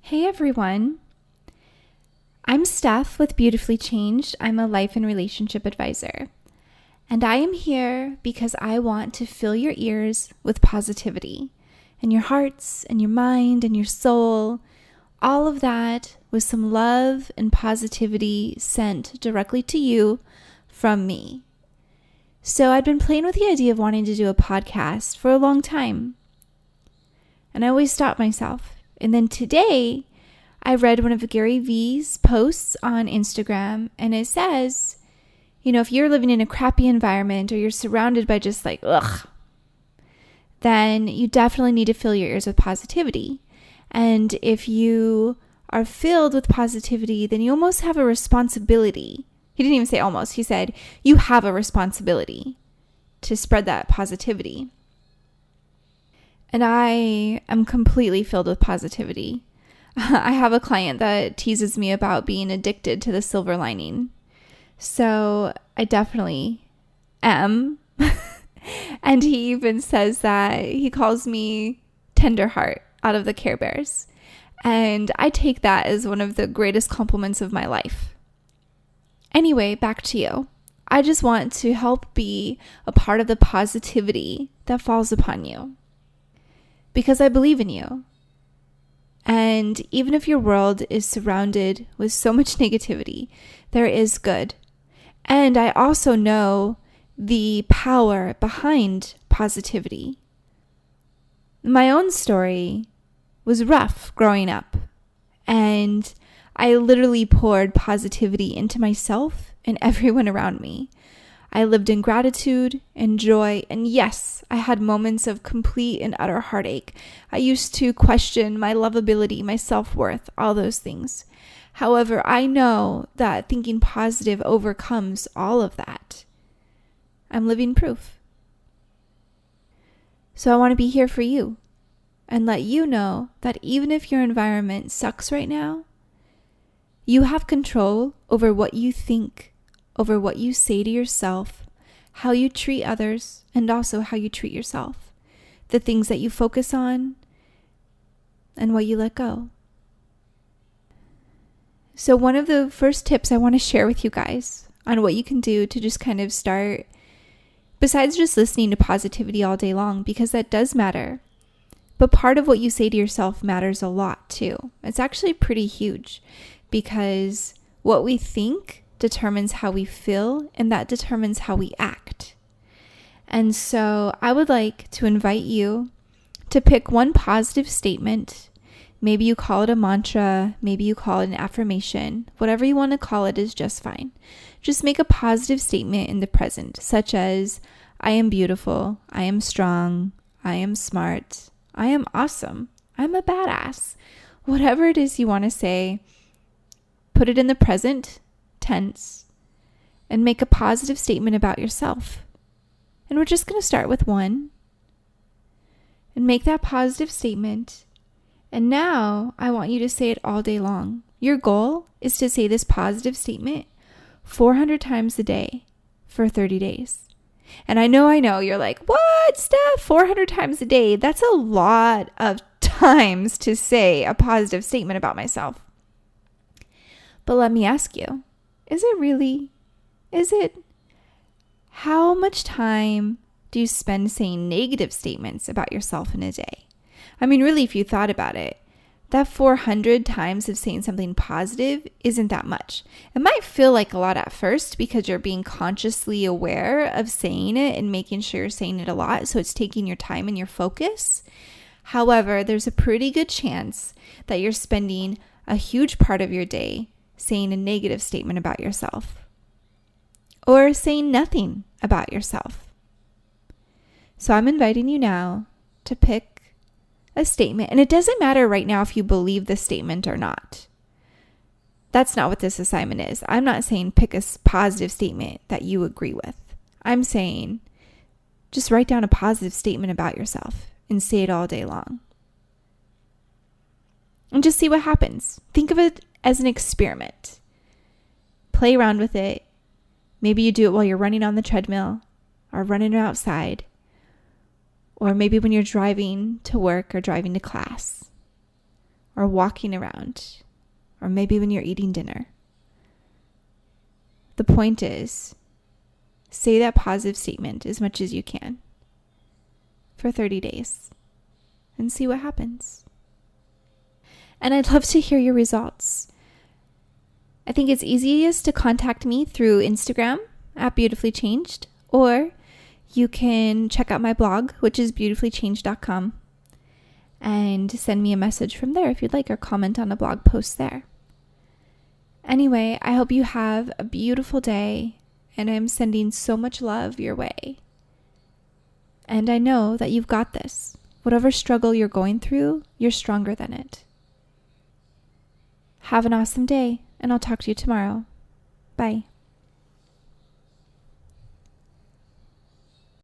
Hey everyone, I'm Steph with Beautifully Changed. I'm a life and relationship advisor. And I am here because I want to fill your ears with positivity and your hearts and your mind and your soul, all of that with some love and positivity sent directly to you from me. So I'd been playing with the idea of wanting to do a podcast for a long time. And I always stopped myself. And then today, I read one of Gary Vee's posts on Instagram, and it says, if you're living in a crappy environment or you're surrounded by just then you definitely need to fill your ears with positivity. And if you are filled with positivity, then you almost have a responsibility. He didn't even say almost. He said, you have a responsibility to spread that positivity. And I am completely filled with positivity. I have a client that teases me about being addicted to the silver lining. So I definitely am. And he even says that he calls me tender heart out of the Care Bears. And I take that as one of the greatest compliments of my life. Anyway, back to you. I just want to help be a part of the positivity that falls upon you. Because I believe in you. And even if your world is surrounded with so much negativity, there is good. And I also know the power behind positivity. My own story was rough growing up. And I literally poured positivity into myself and everyone around me. I lived in gratitude and joy, and yes, I had moments of complete and utter heartache. I used to question my lovability, my self-worth, all those things. However, I know that thinking positive overcomes all of that. I'm living proof. So I want to be here for you and let you know that even if your environment sucks right now, you have control over what you think, over what you say to yourself, how you treat others, and also how you treat yourself, the things that you focus on, and what you let go. So one of the first tips I want to share with you guys on what you can do to just kind of start, besides just listening to positivity all day long, because that does matter, but part of what you say to yourself matters a lot too. It's actually pretty huge, because what we think determines how we feel, and that determines how we act. And so I would like to invite you to pick one positive statement. Maybe you call it a mantra, maybe you call it an affirmation. Whatever you want to call it is just fine. Just make a positive statement in the present, such as, I am beautiful, I am strong, I am smart, I am awesome, I'm a badass. Whatever it is you want to say, put it in the present tense and make a positive statement about yourself. And we're just going to start with one and make that positive statement. And now I want you to say it all day long. Your goal is to say this positive statement 400 times a day for 30 days. And I know you're like, what, Steph? 400 times a day? That's a lot of times to say a positive statement about myself. But let me ask you, is it really? Is it? How much time do you spend saying negative statements about yourself in a day? I mean, really, if you thought about it, that 400 times of saying something positive isn't that much. It might feel like a lot at first because you're being consciously aware of saying it and making sure you're saying it a lot, so it's taking your time and your focus. However, there's a pretty good chance that you're spending a huge part of your day saying a negative statement about yourself, or saying nothing about yourself. So I'm inviting you now to pick a statement, and it doesn't matter right now if you believe the statement or not. That's not what this assignment is. I'm not saying pick a positive statement that you agree with. I'm saying just write down a positive statement about yourself and say it all day long. And just see what happens. Think of it as an experiment. Play around with it. Maybe you do it while you're running on the treadmill or running outside, or maybe when you're driving to work or driving to class, or walking around, or maybe when you're eating dinner. The point is, say that positive statement as much as you can for 30 days and see what happens. And I'd love to hear your results. I think it's easiest to contact me through Instagram at Beautifully Changed, or you can check out my blog, which is beautifullychanged.com, and send me a message from there if you'd like, or comment on a blog post there. Anyway, I hope you have a beautiful day, and I'm sending so much love your way. And I know that you've got this. Whatever struggle you're going through, you're stronger than it. Have an awesome day, and I'll talk to you tomorrow. Bye.